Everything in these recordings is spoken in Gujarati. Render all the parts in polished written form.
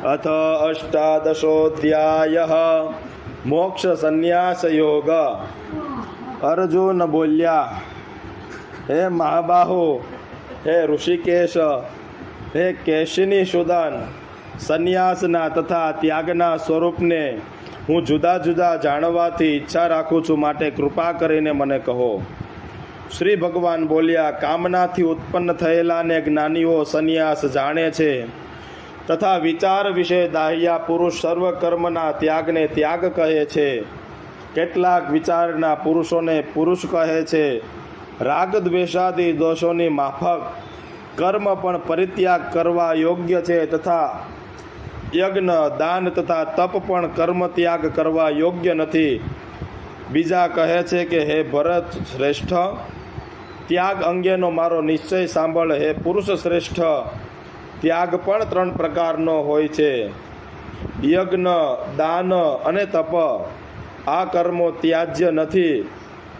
अथ अष्टादशोऽध्यायः मोक्ष संन्यास योग। अर्जुन बोल्या, हे महाबाहो, हे ऋषिकेश, हे કેશિની સુદાન, સંન્યાસના તથા ત્યાગના સ્વરૂપને હું જુદા જુદા જાણવાથી ઈચ્છા રાખું છું, માટે કૃપા કરીને મને કહો. શ્રી ભગવાન બોલ્યા, કામનાથી ઉત્પન્ન થયેલાને જ્ઞાનીઓ સંન્યાસ જાણે છે તથા વિચાર વિશે દાહ્યા પુરુષ સર્વ કર્મના ત્યાગને ત્યાગ કહે છે. કેટલાક વિચારના પુરુષોને પુરુષ કહે છે. રાગ દ્વેષાદી દોષોની માફક કર્મ પણ પરિત્યાગ કરવા યોગ્ય છે તથા યજ્ઞ દાન તથા તપ પણ કર્મ ત્યાગ કરવા યોગ્ય નથી. બીજા કહે છે કે હે ભરત શ્રેષ્ઠ, ત્યાગ અંગેનો મારો નિશ્ચય સાંભળ. હે પુરુષ શ્રેષ્ઠ, ત્યાગ પણ 3 પ્રકારનો હોય છે: યજ્ઞ, દાન અને તપ. આ કર્મો ત્યાજ્ય નથી,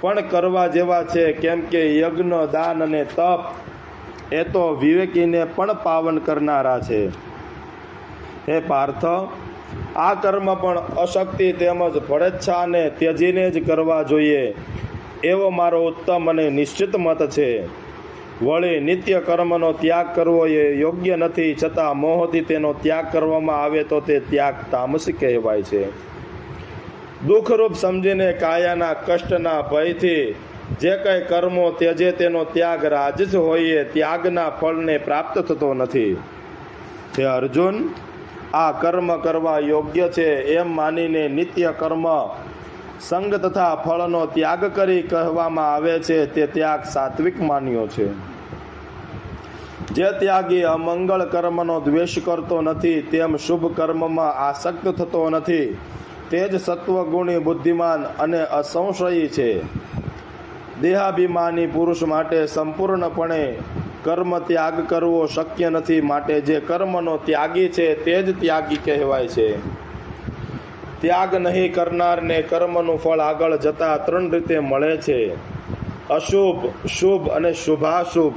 પણ કરવા જેવા છે, કેમ કે યજ્ઞ, દાન અને તપ એ તો વિવેકીને પણ પાવન કરનારા છે. હે પાર્થ, આ કર્મ પણ અશક્તિ તેમજ ફળેચ્છાને ત્યજીને જ કરવા જોઈએ, એવો મારો ઉત્તમ અને નિશ્ચિત મત છે. વળી નિત્ય કર્મનો ત્યાગ કરવો એ યોગ્ય નથી, છતાં મોહથી તેનો ત્યાગ કરવામાં આવે તો તે ત્યાગ તામસી કહેવાય છે. દુઃખરૂપ સમજીને કાયાના કષ્ટના ભયથી જે કંઈ કર્મો ત્યજે તેનો ત્યાગ રાજસ હોઈએ ત્યાગના ફળને પ્રાપ્ત થતો નથી. હે અર્જુન, આ કર્મ કરવા યોગ્ય છે એમ માનીને નિત્ય કર્મ સંગ તથા ફળનો ત્યાગ કરી કહેવામાં આવે છે, તે ત્યાગ સાત્વિક માન્યો છે. જે ત્યાગી અમંગળ કર્મનો દ્વેષ કરતો નથી, તેમ શુભ કર્મમાં આસક્ત થતો નથી, તે જ સત્વગુણી, બુદ્ધિમાન અને અસંશયી છે. દેહાભિમાની પુરુષ માટે સંપૂર્ણપણે કર્મ ત્યાગ કરવો શક્ય નથી, માટે જે કર્મનો ત્યાગી છે તે જ ત્યાગી કહેવાય છે. ત્યાગ નહીં કરનારને કર્મનું ફળ આગળ જતા 3 રીતે મળે છે: અશુભ, શુભ અને શુભાશુભ.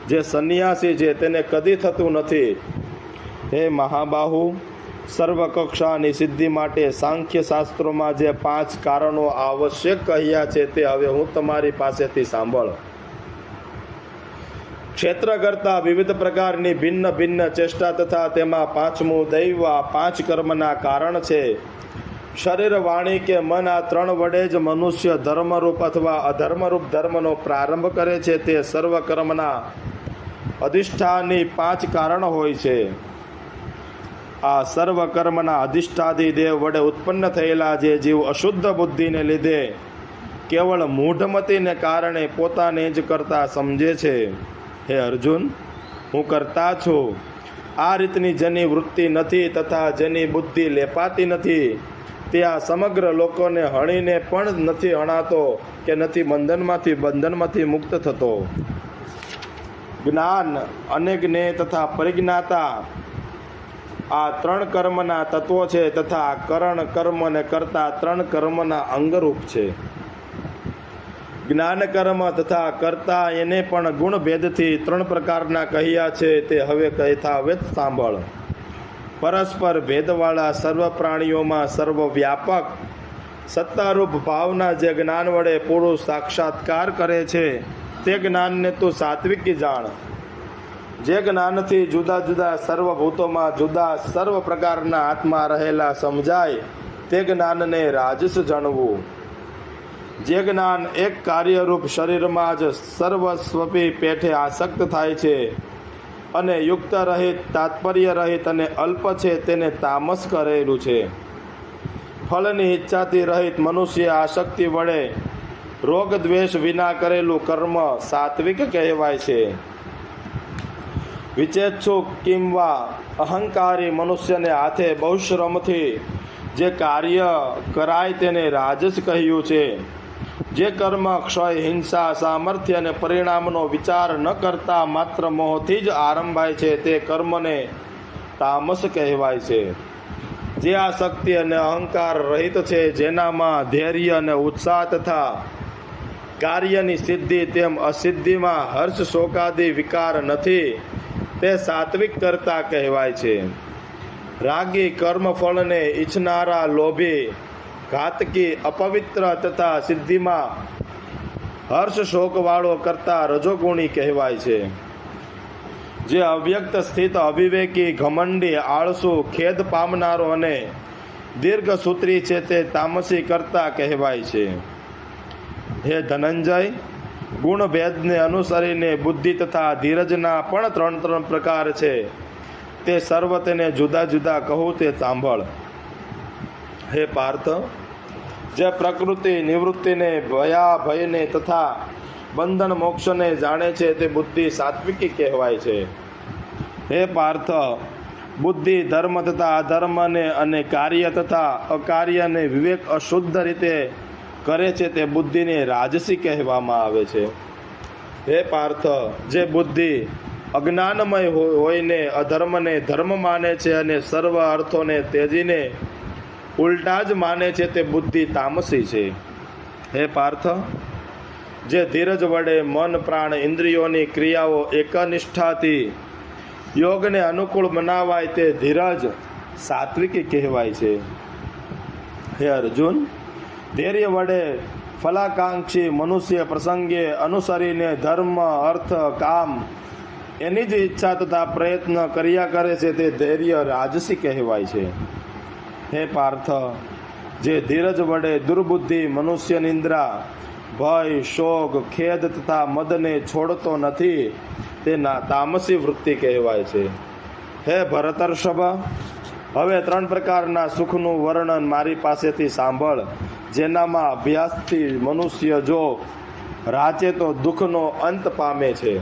જે સંન્યાસી છે તેને કદી થતું નથી. હે મહાબાહુ, સર્વ કક્ષાની સિદ્ધિ માટે સાંખ્ય શાસ્ત્રોમાં જે 5 કારણો આવશ્યક કહ્યા છે તે હવે હું તમારી પાસેથી સાંભળ. ક્ષેત્ર કરતા વિવિધ પ્રકારની ભિન્ન ભિન્ન ચેષ્ટા તથા તેમાં 5મું દૈવ આ 5 કર્મના કારણ છે. શરીર, વાણી કે મન આ 3 વડે જ મનુષ્ય ધર્મરૂપ અથવા અધર્મરૂપ ધર્મનો પ્રારંભ કરે છે. તે સર્વ કર્મના અધિષ્ઠાની 5 કારણ હોય છે. આ સર્વ કર્મના અધિષ્ઠાદી દેવ વડે ઉત્પન્ન થયેલા જે જીવ અશુદ્ધ બુદ્ધિને લીધે કેવળ મૂઢમતીને કારણે પોતાને જ કરતા સમજે છે. હે અર્જુન, હું કરતા છું, આ રીતની જેની વૃત્તિ નથી તથા જેની બુદ્ધિ લેપાતી નથી, તે આ સમગ્ર લોકોને હણીને પણ નથી હણાતો કે નથી બંધનમાંથી મુક્ત થતો. જ્ઞાન, અનજ્ઞેય તથા પરિજ્ઞાતા આ 3 કર્મના તત્વો છે તથા કરણ, કર્મ અને કર્તા 3 કર્મના અંગરૂપ છે. જ્ઞાન, કર્મ તથા કર્તા એને પણ ગુણભેદથી 3 પ્રકારના કહ્યા છે, તે હવે કહેતા સાંભળ. પરસ્પર ભેદવાળા સર્વ પ્રાણીઓમાં સર્વવ્યાપક સત્તારૂપ ભાવના જે જ્ઞાન વડે પુરુષ સાક્ષાત્કાર કરે છે, તે જ્ઞાનને તું સાત્વિકી જાણ. જે જ્ઞાનથી જુદા જુદા સર્વભૂતોમાં જુદા સર્વ પ્રકારના આત્મા રહેલા સમજાય, તે જ્ઞાનને રાજસ જાણવું. જે જ્ઞાન એક કાર્યરૂપ શરીરમાં જ સર્વસ્વપી પેઠે આસક્ત થાય છે અને યુક્ત રહિત, તાત્પર્ય રહિત અને અલ્પ છે, તેને તામસ કરેલું છે. ફળની ઈચ્છાથી રહિત મનુષ્ય આસક્તિ વડે રોગ દ્વેષ વિના કરેલું કર્મ સાત્વિક કહેવાય છે. વિચેચ્છુક કિંવા અહંકારી મનુષ્યને હાથે બહુ શ્રમથી જે કાર્ય કરાય તેને રાજસ કહ્યું છે. જે કર્મ ક્ષય, હિંસા, સામર્થ્ય અને પરિણામનો વિચાર ન કરતા માત્ર મોહથી જ આરંભાય છે, તે કર્મને તામસ કહેવાય છે. જે આસક્તિ અને અહંકાર રહિત છે, જેનામાં ધૈર્ય અને ઉત્સાહ તથા કાર્યની સિદ્ધિ તેમ અસિદ્ધિમાં હર્ષ શોકાદી વિકાર નથી, તે સાત્વિક કરતા કહેવાય છે. રાગી, કર્મફળને ઈચ્છનારા, લોભી, ઘાતકી, અપવિત્ર તથા સિદ્ધિમાં હર્ષ શોકવાળો કરતા રજોગુણી કહેવાય છે. જે અવ્યક્ત સ્થિત, અવિવેકી, ઘમંડી, આળસુ, ખેદ પામનારો અને દીર્ઘસૂત્રી છે તે તામસી કરતા કહેવાય છે. હે ધનંજય, ગુણભેદને અનુસરીને બુદ્ધિ તથા ધીરજના પણ 3 પ્રકાર છે. તે સર્વ તેને જુદા જુદા કહું તે સાંભળ. હે પાર્થ, જે પ્રકૃતિ નિવૃત્તિને, ભયને તથા બંધન મોક્ષને જાણે છે તે બુદ્ધિ સાત્વિકી કહેવાય છે. હે પાર્થ, બુદ્ધિ ધર્મ તથા અધર્મને અને કાર્ય તથા અકાર્યને વિવેક અશુદ્ધ રીતે કરે છે તે બુદ્ધિને રાજસી કહેવામાં આવે છે. હે પાર્થ, જે બુદ્ધિ અજ્ઞાનમય હોઈને અધર્મને ધર્મ માને છે અને સર્વ અર્થોને ત્યજીને ઉલટા જ માને છે તે બુદ્ધિ તામસી છે. હે પાર્થ, જે ધીરજ વડે મન, પ્રાણ, ઇન્દ્રિયોની ક્રિયાઓ એકનિષ્ઠાથી યોગને અનુકૂળ બનાવાય તે ધીરજ સાત્વિકી કહેવાય છે. હે અર્જુન, ધૈર્ય વડે ફલાકાંક્ષી મનુષ્ય પ્રસંગે અનુસરીને ધર્મ, અર્થ, કામ એની જ ઈચ્છા તથા પ્રયત્ન કર્યા કરે છે તે ધૈર્ય રાજસી કહેવાય છે. હે પાર્થ, જે ધીરજ વડે દુર્બુદ્ધિ મનુષ્ય નિંદ્રા, ભય, શોક, ખેદ તથા મદને છોડતો નથી તે તામસી વૃત્તિ કહેવાય છે. હે ભરતર્ષભ, હવે 3 પ્રકારના સુખનું વર્ણન મારી પાસેથી સાંભળ, જેનામાં અભ્યાસથી મનુષ્ય જો રાચે તો દુઃખનો અંત પામે છે.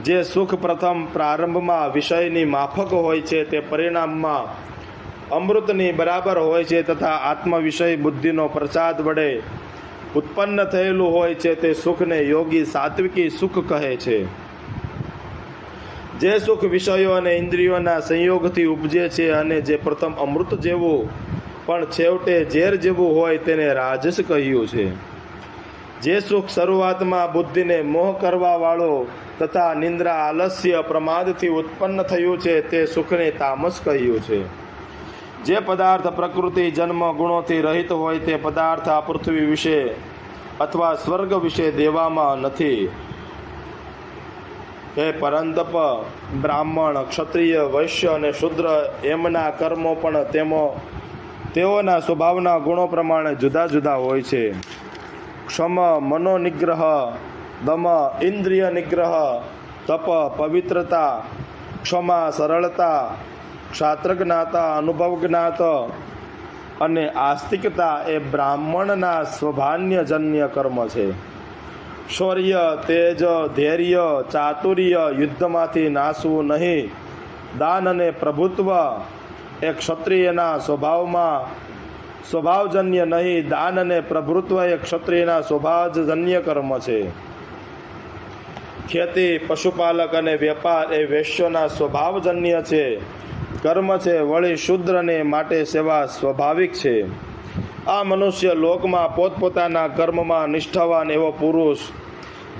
જે સુખ પ્રથમ પ્રારંભમાં વિષયની માફક હોય છે તે પરિણામમાં અમૃતની બરાબર હોય છે તથા આત્મ વિષય બુદ્ધિનો પ્રસાદ વડે ઉત્પન્ન થયેલું હોય છે તે સુખને યોગી સાત્વિકી સુખ કહે છે. જે સુખ વિષયો અને ઇન્દ્રિયોના સંયોગથી ઉપજે છે અને જે પ્રથમ અમૃત જેવું પણ છેવટે ઝેર જેવું હોય તેને રાજસ કહ્યું છે. જે સુખ શરૂઆતમાં બુદ્ધિને મોહ કરવા વાળો તથા નિંદ્રા, આલસ્ય, પ્રમાદથી ઉત્પન્ન થયું છે તે સુખને તામસ કહ્યું છે. જે પદાર્થ પ્રકૃતિ જન્મ ગુણોથી રહિત હોય તે પદાર્થ આ પૃથ્વી વિશે અથવા સ્વર્ગ વિશે દેવામાં નથી. હે પરંતપ, બ્રાહ્મણ, ક્ષત્રિય, વૈશ્ય અને શુદ્ર એમના કર્મો પણ તેઓના સ્વભાવના ગુણો પ્રમાણે જુદા જુદા હોય છે. ક્ષમ, મનોનિગ્રહ, દમ, ઇન્દ્રિય નિગ્રહ, તપ, પવિત્રતા, ક્ષમા, સરળતા, ક્ષાત્રજ્ઞાતા, અનુભવજ્ઞાત અને આસ્તિકતા એ બ્રાહ્મણના સ્વભાન્યજન્ય કર્મ છે. શૌર્ય, તેજ, ધૈર્ય, ચાતુર્ય, યુદ્ધમાંથી નાસવું નહીં, દાન અને પ્રભુત્વ એ ક્ષત્રિયના સ્વભાવજન્ય નહીં, દાન અને પ્રભુત્વ એ ક્ષત્રિયના સ્વભાવજન્ય કર્મ છે. ખેતી, પશુપાલક અને વેપાર એ વૈશ્યોના સ્વભાવજન્ય છે કર્મ છે. વળી શુદ્રને માટે સેવા સ્વાભાવિક છે. આ મનુષ્ય લોકમાં પોતપોતાના કર્મમાં નિષ્ઠાવાન એવો પુરુષ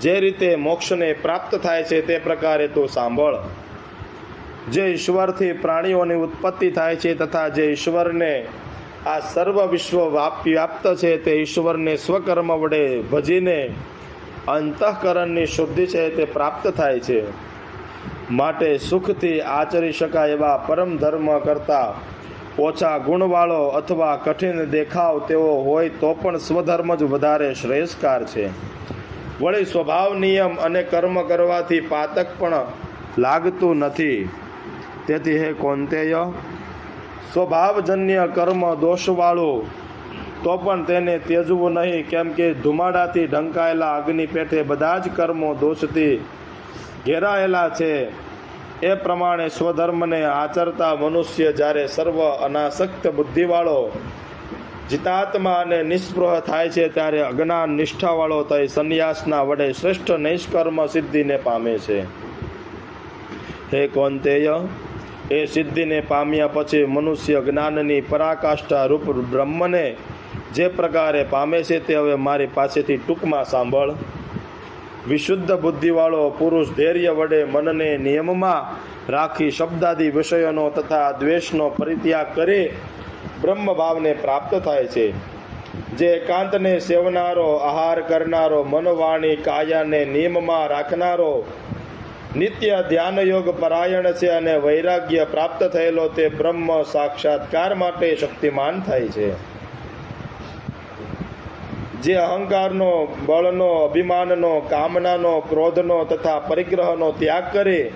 જે રીતે મોક્ષને પ્રાપ્ત થાય છે તે પ્રકારે તો સાંભળ. જે ઈશ્વરથી પ્રાણીઓની ઉત્પત્તિ થાય છે તથા જે ઈશ્વરને આ સર્વ વિશ્વ વ્યાપ્ત છે તે ઈશ્વરને સ્વકર્મ વડે ભજીને અંતઃકરણની શુદ્ધિ છે તે પ્રાપ્ત થાય છે. માટે સુખથી આચરી શકાય એવા પરમ ધર્મ કરતાં ઓછા ગુણવાળો અથવા કઠિન દેખાવ તેવો હોય તો પણ સ્વધર્મ જ વધારે શ્રેયસ્કાર છે. વળી સ્વભાવ નિયમ અને કર્મ કરવાથી પાતક પણ લાગતું નથી. તેથી હે કૌંતેય, સ્વભાવજન્ય કર્મ દોષવાળું તો પણ તેને ત્યજવું નહીં, કેમ કે ધુમાડાથી ઢંકાયેલા અગ્નિ પેઠે બધા જ કર્મો દોષથી ઘેરાયેલા છે. એ પ્રમાણે સ્વધર્મને આચરતા મનુષ્ય જ્યારે સર્વ અનાસક્ત બુદ્ધિવાળો, જિતાત્મા અને નિસ્પૃહ થાય છે ત્યારે અજ્ઞાન નિષ્ઠાવાળો થઈ સંન્યાસના વડે શ્રેષ્ઠ નૈષ્કર્મ સિદ્ધિને પામે છે. હે કૌંતેય, એ સિદ્ધિને પામ્યા પછી મનુષ્ય જ્ઞાનની પરાકાષ્ઠા રૂપ બ્રહ્મને જે પ્રકારે પામે છે તે હવે મારી પાસેથી ટૂંકમાં સાંભળ. વિશુદ્ધ બુદ્ધિવાળો પુરુષ ધૈર્ય વડે મનને નિયમમાં રાખી શબ્દાદિ વિષયોનો તથા દ્વેષનો પરિત્યાગ કરી બ્રહ્મ ભાવને પ્રાપ્ત થાય છે. જે એકાંતને સેવનારો, આહાર કરનારો, મનવાણી કાયાને નિયમમાં રાખનારો, નિત્ય ધ્યાન યોગ પરાયણ છે અને વૈરાગ્ય પ્રાપ્ત થયેલો તે બ્રહ્મ સાક્ષાત્કાર માટે શક્તિમાન થાય છે. જે અહંકારનો, બળનો, અભિમાનનો, કામનાનો, ક્રોધનો તથા પરિગ્રહનો ત્યાગ કરી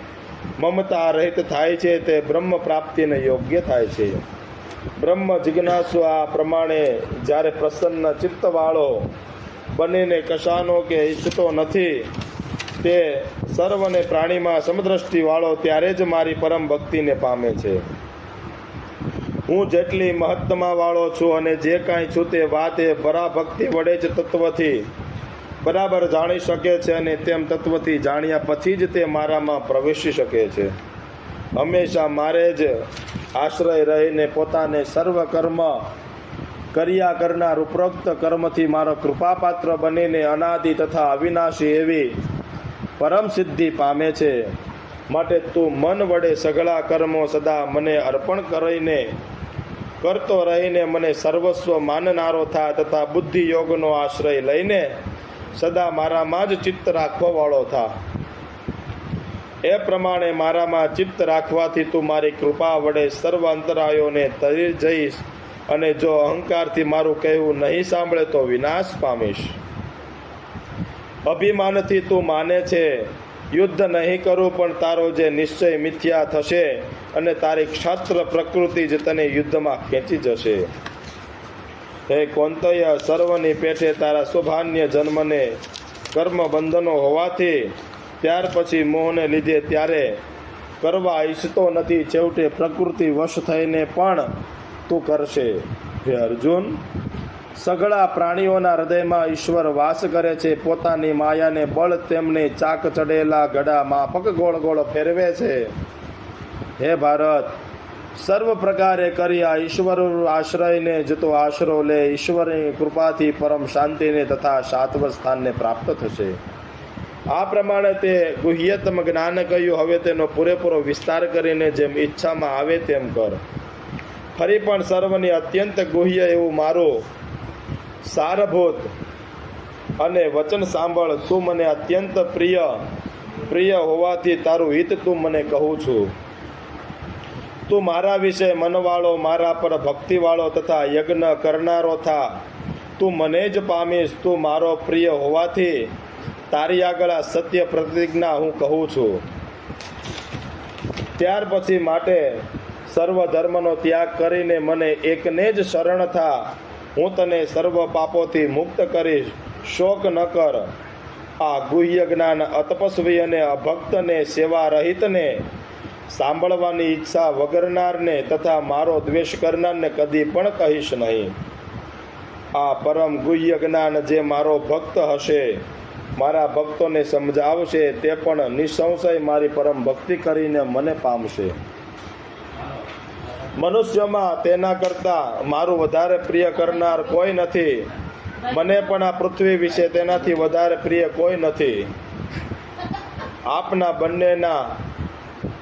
મમતા રહિત થાય છે તે બ્રહ્મ પ્રાપ્તિને યોગ્ય થાય છે. બ્રહ્મ જિજ્ઞાસુ આ પ્રમાણે જ્યારે પ્રસન્ન ચિત્તવાળો બનીને કશાનો કે ઈચ્છતો નથી તે સર્વને પ્રાણીમાં સમદ્રષ્ટિવાળો ત્યારે જ મારી પરમ ભક્તિને પામે છે. હું જેટલી મહત્તમા વાળો છું અને જે કાંઈ છું તે વાત એ પરાભક્તિ વડે જ તત્વથી બરાબર જાણી શકે છે અને તેમ તત્વથી જાણ્યા પછી જ તે મારામાં પ્રવેશી શકે છે. હંમેશા મારે જ આશ્રય રહીને પોતાને સર્વ કર્મ કર્યા કરનાર ઉપરોક્ત કર્મથી મારો કૃપાપાત્ર બનીને અનાદિ તથા અવિનાશી એવી પરમ સિદ્ધિ પામે છે. માટે તું મન વડે સઘળા કર્મો સદા મને અર્પણ કરીને કરતો રહીને મને સર્વસ્વ માનનારો થા તથા બુદ્ધિ યોગનો આશ્રય લઈને સદા મારામાં જ ચિત્ત રાખવા વાળો થા. એ પ્રમાણે મારામાં ચિત્ત રાખવાથી તું મારી કૃપા વડે સર્વ અંતરાયોને તરી જઈશ અને જો અહંકારથી મારું કહેવું નહીં સાંભળે તો વિનાશ પામીશ. અભિમાનથી તું માને છે યુદ્ધ નહીં કરું પણ તારો જે નિશ્ચય મિથ્યા થશે અને તારી ક્ષત્ર પ્રકૃતિ જ તને યુદ્ધમાં ખેંચી જશે. હે કૌંતય, સર્વની પેઠે તારા સૌભાન્ય જન્મને કર્મ બંધનો હોવાથી ત્યાર પછી મોહને લીધે ત્યારે કરવા ઈચ્છતો નથી, છેવટે પ્રકૃતિ વશ થઈને પણ તું કરશે. હે અર્જુન, સઘળા પ્રાણીઓના હૃદયમાં ઈશ્વર વાસ કરે છે. પોતાની માયાને બળ તેમને ચાક ચડેલા ઘડા માફક ગોળ ગોળ ફેરવે છે. હે ભારત, સર્વ પ્રકારે કરી આ ઈશ્વર આશ્રયને જતો આશરો લે. ઈશ્વરની કૃપાથી પરમ શાંતિને તથા શાશ્વત સ્થાનને પ્રાપ્ત થશે. આ પ્રમાણે તે ગુહ્યતમ જ્ઞાન કહ્યું. હવે તેનો પૂરેપૂરો વિસ્તાર કરીને જેમ ઈચ્છામાં આવે તેમ કર. ફરી પણ સર્વની અત્યંત ગુહ્ય એવું મારું સારભૂત અને વચન સાંભળ. તું મને અત્યંત પ્રિય હોવાથી તારું હિત તું મને કહું છું. તું મારા વિશે મનવાળો, મારા પર ભક્તિવાળો તથા યજ્ઞ કરનારો થા. તું મને જ પામીશ. તું મારો પ્રિય હોવાથી તારી આગળ આ સત્ય પ્રતિજ્ઞા હું કહું છું. ત્યાર પછી માટે સર્વ ધર્મનો ત્યાગ કરીને મને એકને જ શરણ થા. હું તને સર્વ પાપોથી મુક્ત કરીશ. શોક ન કર. આ ગુહ્ય જ્ઞાન અતપસ્વી અને અભક્તને, સેવા રહિતને, સાંભળવાની ઈચ્છા વગરનારને તથા મારો દ્વેષ કરનારને કદી પણ કહીશ નહીં. આ પરમ ગુહ્ય જ્ઞાન જે મારો ભક્ત હશે, મારા ભક્તોને સમજાવશે, તે પણ નિસંશય મારી પરમ ભક્તિ કરીને મને પામશે. મનુષ્યમાં તેના કરતાં મારું વધારે પ્રિય કરનાર કોઈ નથી. મને પણ આ પૃથ્વી વિશે તેનાથી વધારે પ્રિય કોઈ નથી. આપના બંનેના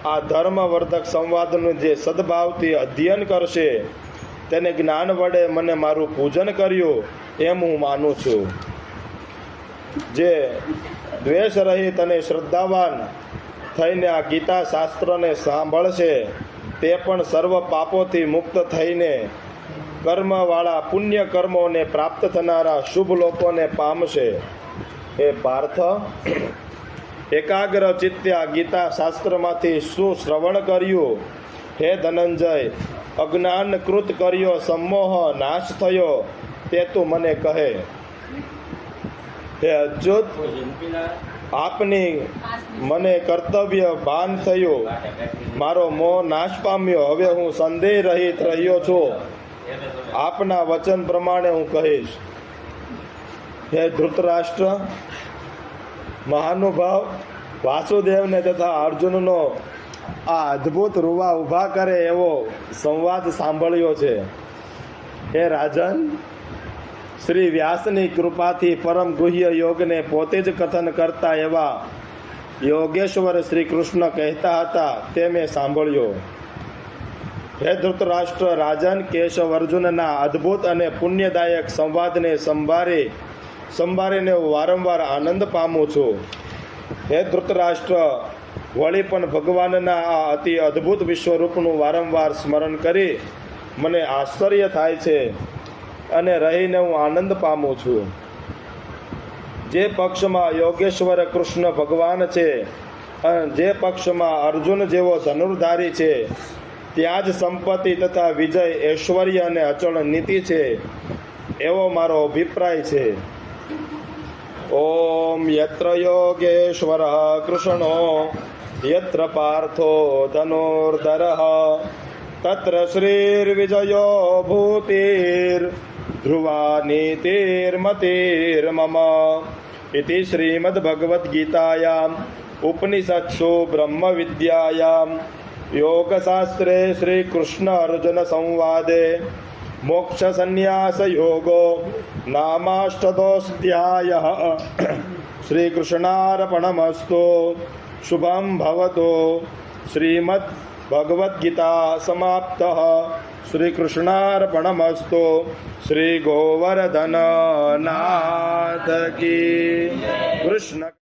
આ ધર્મવર્ધક સંવાદનું જે સદભાવથી અધ્યયન કરશે તેને જ્ઞાન વડે મને મારું પૂજન કર્યું એમ હું માનું છું. જે દ્વેષ રહિત અને શ્રદ્ધાવાન થઈને આ ગીતા શાસ્ત્રને સાંભળશે તે પણ સર્વ પાપોથી મુક્ત થઈને કર્મવાળા પુણ્ય કર્મોને પ્રાપ્ત થનારા શુભ લોકોને પામશે. એ પાર્થ, એકાગ્ર ચિત્તે આ ગીતા શાસ્ત્રમાંથી શું શ્રવણ કર્યું? હે ધનંજય, અજ્ઞાનકૃત કર્યો સંમોહ નાશ થયો તે તું મને કહે. હે અચ્યુત, આપની મને કર્તવ્ય ભાન થયું. મારો મોહ નાશ પામ્યો. હવે હું સંદેહ રહિત રહ્યો છું. આપના વચન પ્રમાણે હું કહીશ. હે ધૃતરાષ્ટ્ર, મહાનુભાવ વાસુદેવને તથા અર્જુનનો આ અદ્ભુત રૂવા ઊભા કરે એવો સંવાદ સાંભળ્યો છે. હે રાજન, શ્રી વ્યાસની કૃપાથી પરમ ગુહ્ય યોગને પોતે જ કથન કરતા એવા યોગેશ્વર શ્રી કૃષ્ણ કહેતા હતા તે મેં સાંભળ્યો. હે ધૃતરાષ્ટ્ર, રાજન કેશવ અર્જુનના અદ્ભુત અને પુણ્યદાયક સંવાદને સંભાળીને હું વારંવાર આનંદ પામું છું. હે ધૃતરાષ્ટ્ર, વળી પણ ભગવાનના આ અતિ અદ્ભુત વિશ્વરૂપનું વારંવાર સ્મરણ કરી મને આશ્ચર્ય થાય છે અને રહીને હું આનંદ પામું છું. જે પક્ષમાં યોગેશ્વર કૃષ્ણ ભગવાન છે અને જે પક્ષમાં અર્જુન જેવો ધનુર્ધારી છે ત્યાં જ સંપત્તિ તથા વિજય, ઐશ્વર્ય અને અચળ નીતિ છે એવો મારો અભિપ્રાય છે. ઓમ યત્ર યોગેશ્વર કૃષ્ણો યત્ર પાર્થો ધનુર્ધરઃ તત્ર શ્રીર્વિજયો ભૂતિર્ધ્રુવા નીતિર્મતિર્મમ ઇતિ શ્રીમદ્ભગવદ્ગીતાયામ ઉપનિષત્સુ બ્રહ્મવિદ્યાયામ યોગશાસ્ત્રે શ્રીકૃષ્ણ અર્જુન સંવાદે મોક્ષસન્ન્યાસ યોગો નામાષ્ટદોऽધ્યાયઃ. શ્રીકૃષ્ણાર્પણમસ્તુ. શુભમ ભવતુ. શ્રીમદ્ ભગવદ્ગીતા સમાપ્તઃ. શ્રીકૃષ્ણાર્પણમસ્તુ. શ્રી ગોવર્ધન નાથ કી કૃષ્ણ.